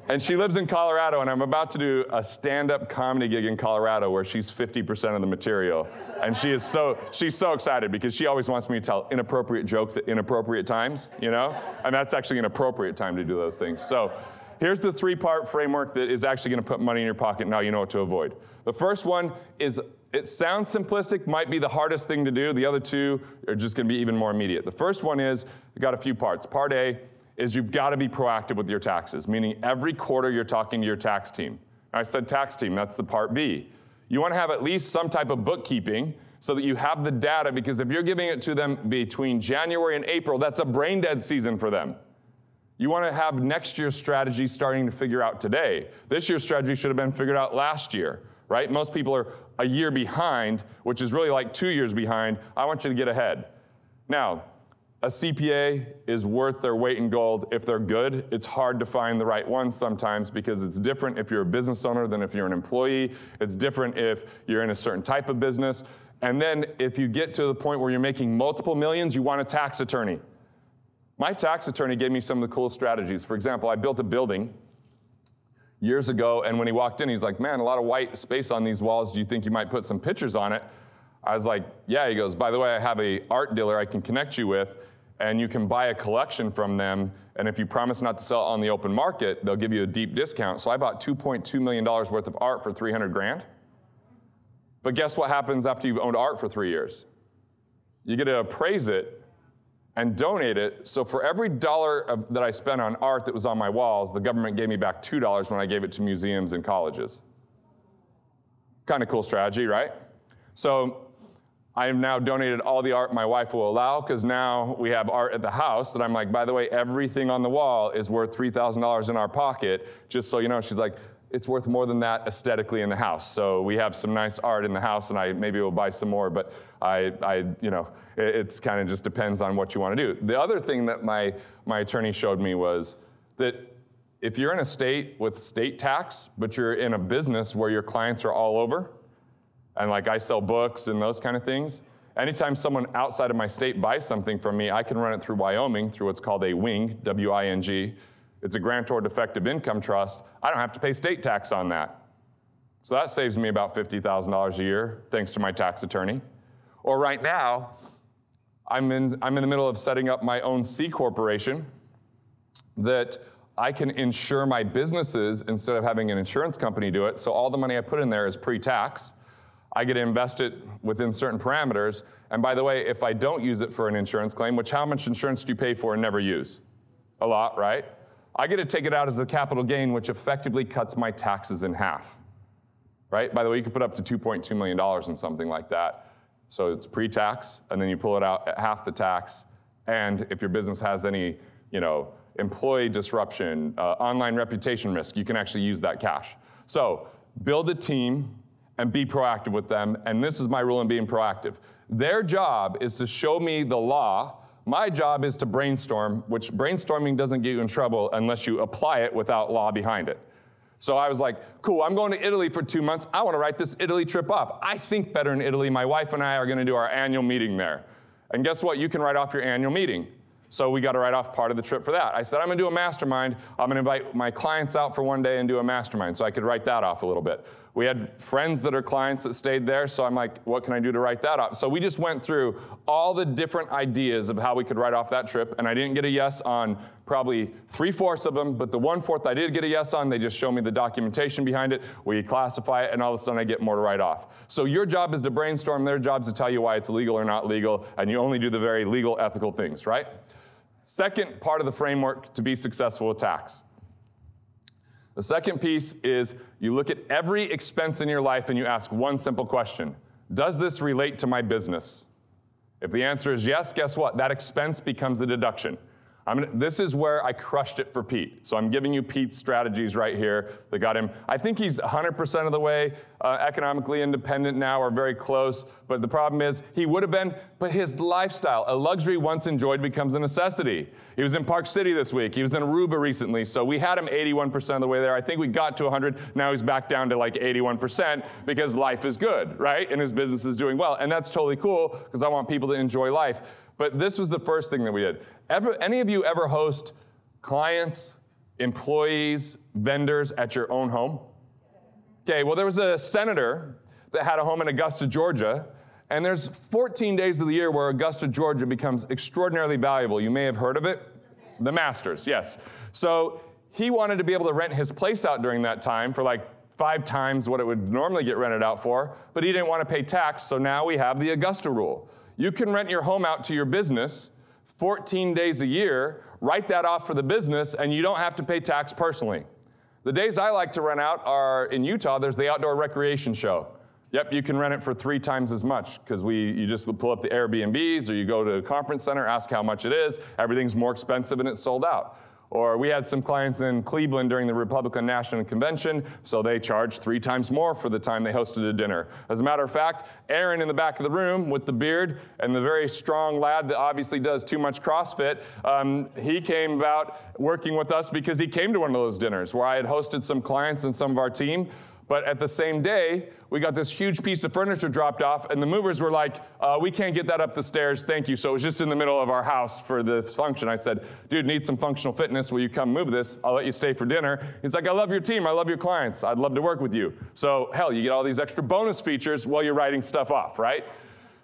And she lives in Colorado, and I'm about to do a stand-up comedy gig in Colorado where she's 50% of the material. And she's so excited because she always wants me to tell inappropriate jokes at inappropriate times, you know? And that's actually an appropriate time to do those things. So here's the three-part framework that is actually going to put money in your pocket. Now you know what to avoid. The first one is, it sounds simplistic, might be the hardest thing to do. The other two are just going to be even more immediate. The first one is, we've got a few parts. Part A is you've got to be proactive with your taxes, meaning every quarter you're talking to your tax team. I said tax team, that's the part B. You want to have at least some type of bookkeeping so that you have the data, because if you're giving it to them between January and April, that's a brain dead season for them. You want to have next year's strategy starting to figure out today. This year's strategy should have been figured out last year, right? Most people are a year behind, which is really like 2 years behind. I want you to get ahead. Now, a CPA is worth their weight in gold if they're good. It's hard to find the right one sometimes because it's different if you're a business owner than if you're an employee. It's different if you're in a certain type of business. And then if you get to the point where you're making multiple millions, you want a tax attorney. My tax attorney gave me some of the cool strategies. For example, I built a building years ago, and when he walked in, he's like, man, a lot of white space on these walls. Do you think you might put some pictures on it? I was like, yeah. He goes, by the way, I have an art dealer I can connect you with, and you can buy a collection from them, and if you promise not to sell it on the open market, they'll give you a deep discount. So I bought $2.2 million worth of art for 300 grand. But guess what happens after you've owned art for 3 years? You get to appraise it and donate it. So for every dollar that I spent on art that was on my walls, the government gave me back $2 when I gave it to museums and colleges. Kind of cool strategy, right? So I have now donated all the art my wife will allow, because now we have art at the house that I'm like, by the way, everything on the wall is worth $3,000 in our pocket, just so you know. She's like, it's worth more than that aesthetically in the house. So we have some nice art in the house, and I maybe will buy some more, but you know, it's kind of just depends on what you want to do. The other thing that my attorney showed me was that if you're in a state with state tax, but you're in a business where your clients are all over, and like I sell books and those kind of things, anytime someone outside of my state buys something from me, I can run it through Wyoming through what's called a WING, W-I-N-G. It's a grantor defective income trust. I don't have to pay state tax on that. So that saves me about $50,000 a year, thanks to my tax attorney. Or right now, I'm in the middle of setting up my own C corporation that I can insure my businesses instead of having an insurance company do it. So all the money I put in there is pre-tax. I get to invest it within certain parameters. And by the way, if I don't use it for an insurance claim, which how much insurance do you pay for and never use? A lot, right? I get to take it out as a capital gain, which effectively cuts my taxes in half, right? By the way, you can put up to $2.2 million in something like that. So it's pre-tax, and then you pull it out at half the tax, and if your business has any, employee disruption, online reputation risk, you can actually use that cash. So build a team and be proactive with them, and this is my rule in being proactive. Their job is to show me the law. My job is to brainstorm, which brainstorming doesn't get you in trouble unless you apply it without law behind it. So I was like, cool, I'm going to Italy for 2 months. I want to write this Italy trip off. I think better in Italy. My wife and I are going to do our annual meeting there. And guess what? You can write off your annual meeting. So we got to write off part of the trip for that. I said, I'm going to do a mastermind. I'm going to invite my clients out for one day and do a mastermind. So I could write that off a little bit. We had friends that are clients that stayed there. So I'm like, what can I do to write that off? So we just went through all the different ideas of how we could write off that trip. And I didn't get a yes on probably 3/4 of them. But the 1/4 I did get a yes on, they just show me the documentation behind it. We classify it. And all of a sudden I get more to write off. So your job is to brainstorm. Their job is to tell you why it's legal or not legal. And you only do the very legal, ethical things, right? Second part of the framework to be successful with tax. The second piece is you look at every expense in your life and you ask one simple question. Does this relate to my business? If the answer is yes, guess what? That expense becomes a deduction. This is where I crushed it for Pete. So I'm giving you Pete's strategies right here that got him. I think he's 100% of the way economically independent now, or very close. But the problem is he would have been, but his lifestyle, a luxury once enjoyed becomes a necessity. He was in Park City this week. He was in Aruba recently. So we had him 81% of the way there. I think we got to 100. Now he's back down to like 81% because life is good, right? And his business is doing well. And that's totally cool because I want people to enjoy life. But this was the first thing that we did. Any of you ever host clients, employees, vendors at your own home? Okay, well, there was a senator that had a home in Augusta, Georgia, and there's 14 days of the year where Augusta, Georgia becomes extraordinarily valuable. You may have heard of it. The Masters, yes. So he wanted to be able to rent his place out during that time for like 5 times what it would normally get rented out for, but he didn't want to pay tax, so now we have the Augusta rule. You can rent your home out to your business 14 days a year, write that off for the business, and you don't have to pay tax personally. The days I like to rent out are in Utah, there's the outdoor recreation show. Yep, you can rent it for 3 times as much because you just pull up the Airbnbs or you go to a conference center, ask how much it is, everything's more expensive and it's sold out. Or we had some clients in Cleveland during the Republican National Convention, so they charged 3 times more for the time they hosted a dinner. As a matter of fact, Aaron in the back of the room with the beard and the very strong lad that obviously does too much CrossFit, he came about working with us because he came to one of those dinners where I had hosted some clients and some of our team. But at the same day, we got this huge piece of furniture dropped off, and the movers were like, we can't get that up the stairs, thank you. So it was just in the middle of our house for the function. I said, dude, need some functional fitness. Will you come move this? I'll let you stay for dinner. He's like, I love your team. I love your clients. I'd love to work with you. So hell, you get all these extra bonus features while you're writing stuff off, right?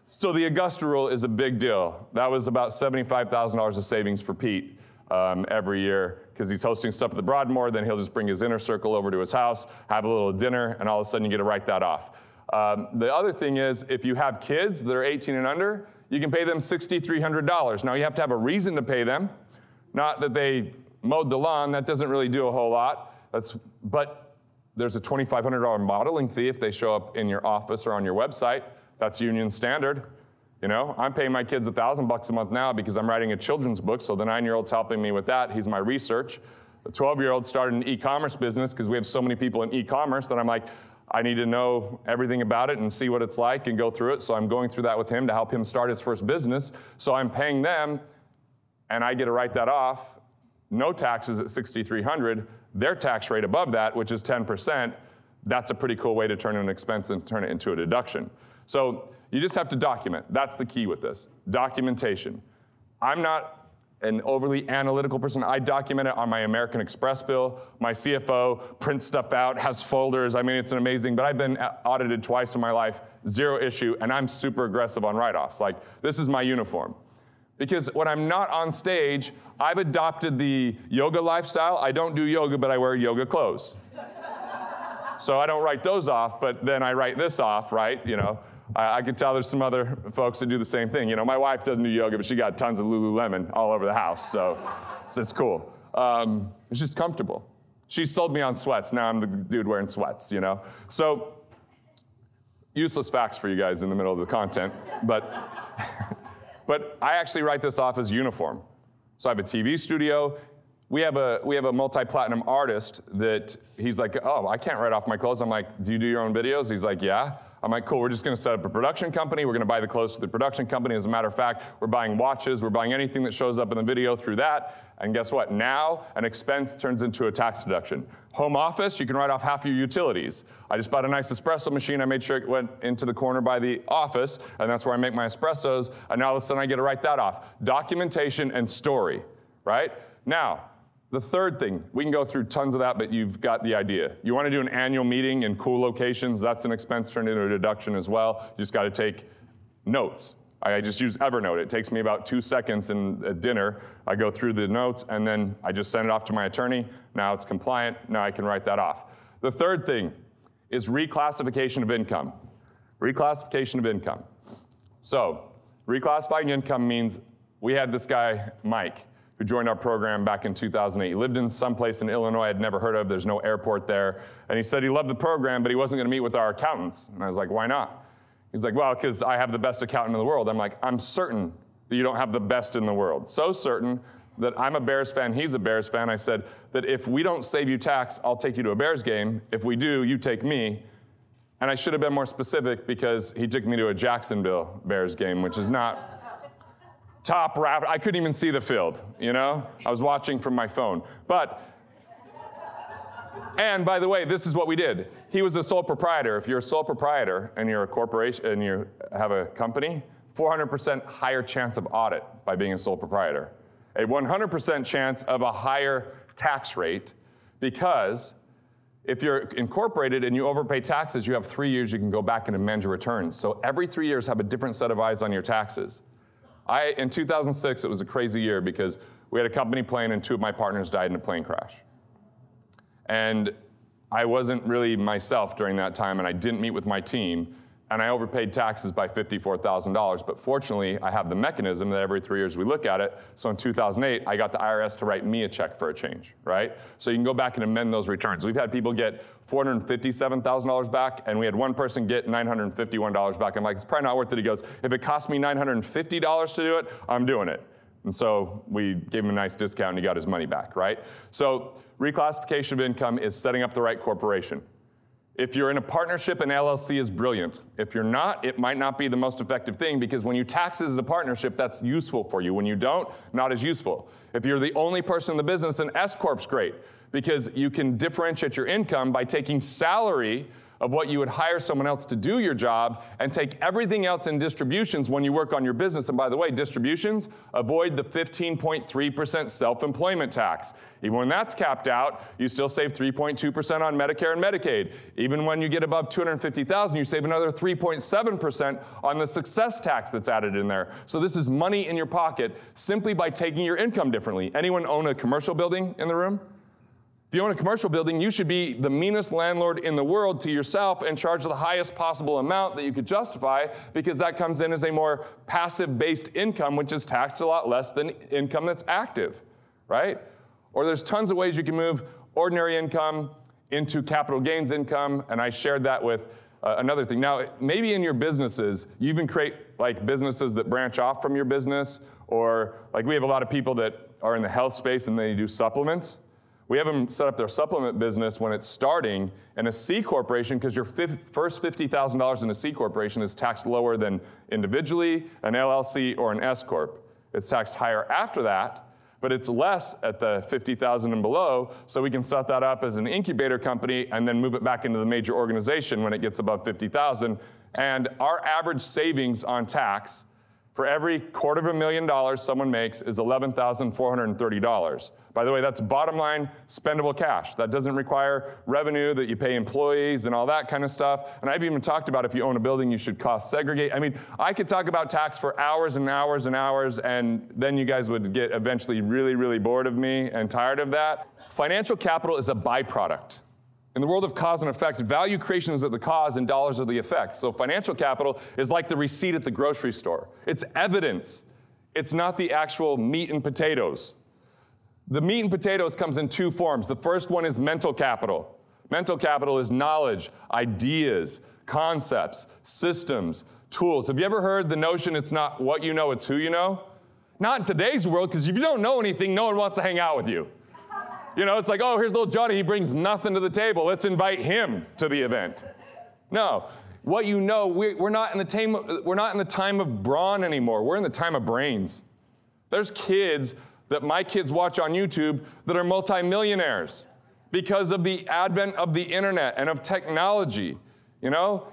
So the Augusta rule is a big deal. That was about $75,000 of savings for Pete. Every year, because he's hosting stuff at the Broadmoor, then he'll just bring his inner circle over to his house, have a little dinner, and all of a sudden you get to write that off. The other thing is, if you have kids that are 18 and under, you can pay them $6,300. Now you have to have a reason to pay them, not that they mowed the lawn. That doesn't really do a whole lot. But there's a $2,500 modeling fee if they show up in your office or on your website. That's union standard. You know, I'm paying my kids $1,000 a month now because I'm writing a children's book, so the 9-year-old's helping me with that. He's my research. The 12-year-old started an e-commerce business because we have so many people in e-commerce that I'm like, I need to know everything about it and see what it's like and go through it. So I'm going through that with him to help him start his first business. So I'm paying them, and I get to write that off. No taxes at $6,300. Their tax rate above that, which is 10%, that's a pretty cool way to turn an expense and turn it into a deduction. So you just have to document. That's the key with this. Documentation. I'm not an overly analytical person. I document it on my American Express bill. My CFO prints stuff out, has folders. I mean, it's amazing. But I've been audited twice in my life, 0 issue, and I'm super aggressive on write-offs. Like, this is my uniform. Because when I'm not on stage, I've adopted the yoga lifestyle. I don't do yoga, but I wear yoga clothes. So I don't write those off, but then I write this off, right? You know, I could tell there's some other folks that do the same thing. You know, my wife doesn't do yoga, but she got tons of Lululemon all over the house, so it's cool. It's just comfortable. She sold me on sweats. Now I'm the dude wearing sweats, you know? So, useless facts for you guys in the middle of the content, but I actually write this off as uniform. So I have a TV studio. We have a multi-platinum artist that he's like, oh, I can't write off my clothes. I'm like, do you do your own videos? He's like, yeah. I'm like, cool, we're just gonna set up a production company. We're gonna buy the clothes to the production company. As a matter of fact, we're buying watches. We're buying anything that shows up in the video through that. And guess what? Now, an expense turns into a tax deduction. Home office, you can write off half your utilities. I just bought a nice espresso machine. I made sure it went into the corner by the office, and that's where I make my espressos. And now all of a sudden I get to write that off. Documentation and story, right? Now, the third thing, we can go through tons of that, but you've got the idea. You want to do an annual meeting in cool locations, that's an expense turned into a deduction as well. You just got to take notes. I just use Evernote. It takes me about 2 seconds at dinner. I go through the notes, and then I just send it off to my attorney. Now it's compliant. Now I can write that off. The third thing is reclassification of income. Reclassification of income. So reclassifying income means we had this guy, Mike, who joined our program back in 2008. He lived in some place in Illinois I'd never heard of. There's no airport there. And he said he loved the program, but he wasn't going to meet with our accountants. And I was like, why not? He's like, well, because I have the best accountant in the world. I'm like, I'm certain that you don't have the best in the world. So certain that I'm a Bears fan, he's a Bears fan. I said that if we don't save you tax, I'll take you to a Bears game. If we do, you take me. And I should have been more specific because he took me to a Jacksonville Bears game, which is not top raft. I couldn't even see the field, you know? I was watching from my phone. And by the way, this is what we did. He was a sole proprietor. If you're a sole proprietor and you're a corporation and you have a company, 400% higher chance of audit by being a sole proprietor. A 100% chance of a higher tax rate because if you're incorporated and you overpay taxes, you have 3 years you can go back and amend your returns. So every 3 years have a different set of eyes on your taxes. In 2006, it was a crazy year because we had a company plane and 2 of my partners died in a plane crash. And I wasn't really myself during that time, and I didn't meet with my team, and I overpaid taxes by $54,000. But fortunately, I have the mechanism that every 3 years we look at it. So in 2008, I got the IRS to write me a check for a change, right? So you can go back and amend those returns. We've had people get $457,000 back, and we had one person get $951 back. I'm like, it's probably not worth it. He goes, if it costs me $950 to do it, I'm doing it. And so we gave him a nice discount, and he got his money back, right? So reclassification of income is setting up the right corporation. If you're in a partnership, an LLC is brilliant. If you're not, it might not be the most effective thing because when you tax as a partnership, that's useful for you. When you don't, not as useful. If you're the only person in the business, an S-Corp's great because you can differentiate your income by taking salary of what you would hire someone else to do your job and take everything else in distributions when you work on your business. And by the way, distributions, avoid the 15.3% self-employment tax. Even when that's capped out, you still save 3.2% on Medicare and Medicaid. Even when you get above $250,000, you save another 3.7% on the success tax that's added in there. So this is money in your pocket simply by taking your income differently. Anyone own a commercial building in the room? If you own a commercial building, you should be the meanest landlord in the world to yourself and charge the highest possible amount that you could justify because that comes in as a more passive-based income, which is taxed a lot less than income that's active, right? Or there's tons of ways you can move ordinary income into capital gains income, and I shared that with another thing. Now, maybe in your businesses, you even create like businesses that branch off from your business, or like we have a lot of people that are in the health space and they do supplements. We have them set up their supplement business when it's starting in a C corporation because your first $50,000 in a C corporation is taxed lower than individually, an LLC, or an S corp. It's taxed higher after that, but it's less at the $50,000 and below, so we can set that up as an incubator company and then move it back into the major organization when it gets above $50,000. And our average savings on tax for every $250,000 someone makes is $11,430. By the way, that's bottom line spendable cash. That doesn't require revenue that you pay employees and all that kind of stuff. And I've even talked about if you own a building, you should cost segregate. I mean, I could talk about tax for hours and hours and hours, and then you guys would get eventually really, really bored of me and tired of that. Financial capital is a byproduct. In the world of cause and effect, value creation is at the cause and dollars are the effect. So financial capital is like the receipt at the grocery store. It's evidence. It's not the actual meat and potatoes. The meat and potatoes comes in two forms. The first one is mental capital. Mental capital is knowledge, ideas, concepts, systems, tools. Have you ever heard the notion it's not what you know, it's who you know? Not in today's world, because if you don't know anything, no one wants to hang out with you. You know, it's like, oh, here's little Johnny, he brings nothing to the table. Let's invite him to the event. No, what you know, we're not in the time of brawn anymore. We're in the time of brains. There's kids that my kids watch on YouTube that are multimillionaires because of the advent of the internet and of technology, you know?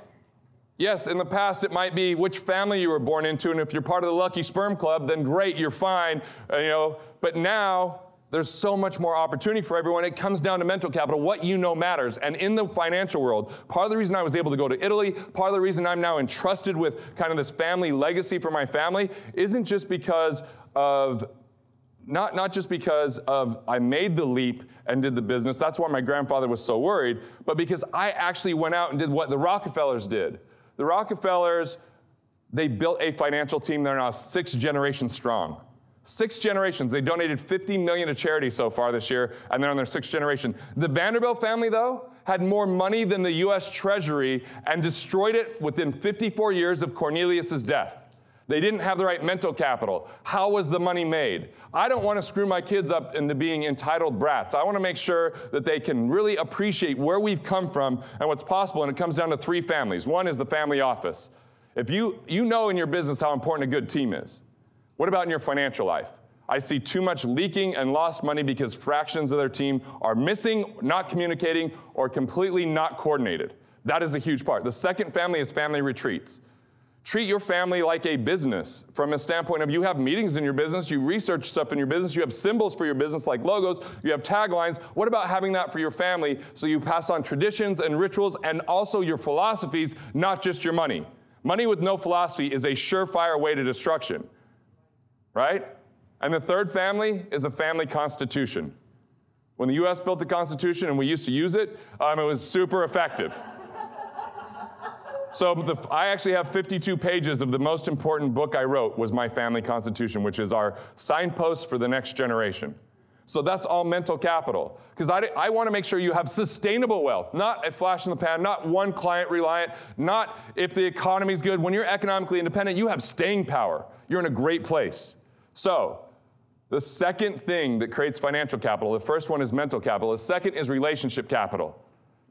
Yes, in the past it might be which family you were born into, and if you're part of the Lucky Sperm Club, then great, you're fine, you know? But now, there's so much more opportunity for everyone. It comes down to mental capital. What you know matters. And in the financial world, part of the reason I was able to go to Italy, part of the reason I'm now entrusted with kind of this family legacy for my family, isn't just because of, not just because of I made the leap and did the business. That's why my grandfather was so worried. But because I actually went out and did what the Rockefellers did. The Rockefellers, they built a financial team. They're now 6 generations strong. 6 generations. They donated $50 million to charity so far this year, and they're on their 6th generation. The Vanderbilt family, though, had more money than the U.S. Treasury and destroyed it within 54 years of Cornelius' death. They didn't have the right mental capital. How was the money made? I don't want to screw my kids up into being entitled brats. I want to make sure that they can really appreciate where we've come from and what's possible, and it comes down to 3 families. One is the family office. If you know in your business how important a good team is. What about in your financial life? I see too much leaking and lost money because fractions of their team are missing, not communicating, or completely not coordinated. That is a huge part. The second family is family retreats. Treat your family like a business from a standpoint of you have meetings in your business, you research stuff in your business, you have symbols for your business like logos, you have taglines. What about having that for your family so you pass on traditions and rituals and also your philosophies, not just your money? Money with no philosophy is a surefire way to destruction. Right? And the third family is a family constitution. When the U.S. built the Constitution and we used to use it, it was super effective. So I actually have 52 pages of the most important book I wrote was my family constitution, which is our signpost for the next generation. So that's all mental capital. Because I want to make sure you have sustainable wealth, not a flash in the pan, not one client reliant, not if the economy's good. When you're economically independent, you have staying power. You're in a great place. So the second thing that creates financial capital, the first one is mental capital. The second is relationship capital.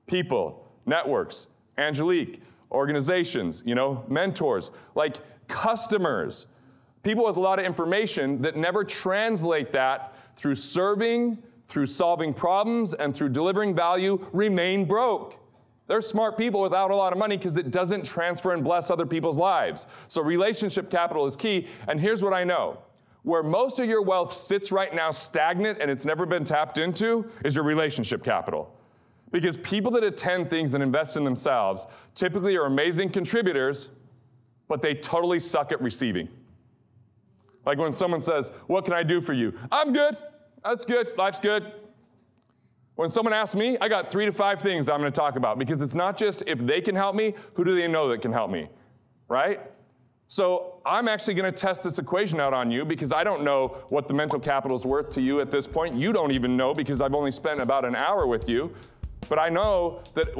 People, networks, Angelique, organizations, you know, mentors, like customers, people with a lot of information that never translate that through serving, through solving problems, and through delivering value, remain broke. They're smart people without a lot of money because it doesn't transfer and bless other people's lives. So relationship capital is key, and here's what I know. Where most of your wealth sits right now stagnant and it's never been tapped into is your relationship capital. Because people that attend things and invest in themselves typically are amazing contributors, but they totally suck at receiving. Like when someone says, what can I do for you? I'm good. That's good. Life's good. When someone asks me, I got 3 to 5 things I'm going to talk about because it's not just if they can help me, who do they know that can help me, right? So I'm actually going to test this equation out on you because I don't know what the mental capital is worth to you at this point. You don't even know because I've only spent about an hour with you. But I know that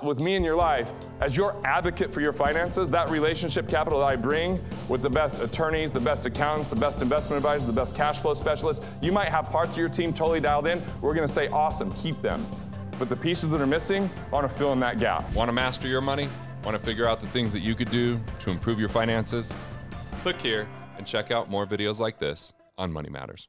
with me in your life, as your advocate for your finances, that relationship capital that I bring with the best attorneys, the best accountants, the best investment advisors, the best cash flow specialists, you might have parts of your team totally dialed in. We're going to say, awesome, keep them. But the pieces that are missing, I want to fill in that gap. Want to master your money? Want to figure out the things that you could do to improve your finances? Click here and check out more videos like this on Money Matters.